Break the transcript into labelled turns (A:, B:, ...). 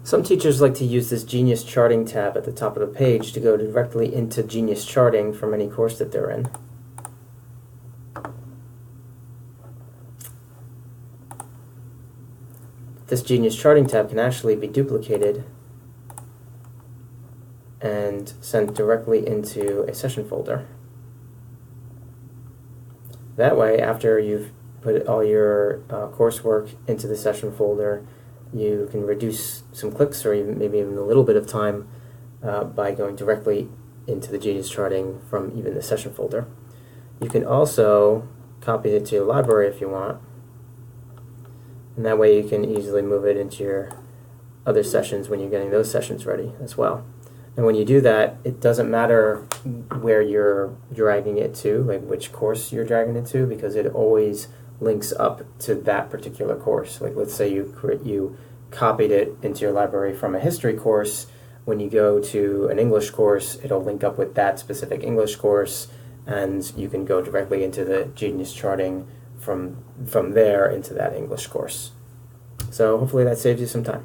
A: Some teachers like to use this Genius Charting tab at the top of the page to go directly into Genius Charting from any course that they're in. This Genius Charting tab can actually be duplicated and sent directly into a session folder. That way, after you've put all your coursework into the session folder, you can reduce some clicks or maybe even a little bit of time by going directly into the Genius Charting from even the session folder. You can also copy it to your library if you want, and that way you can easily move it into your other sessions when you're getting those sessions ready as well. And when you do that, it doesn't matter where you're dragging it to, like which course you're dragging it to, because it always links up to that particular course. Like let's say you copied it into your library from a history course. When you go to an English course, it'll link up with that specific English course, and you can go directly into the Genius Charting from there into that English course. So hopefully that saves you some time.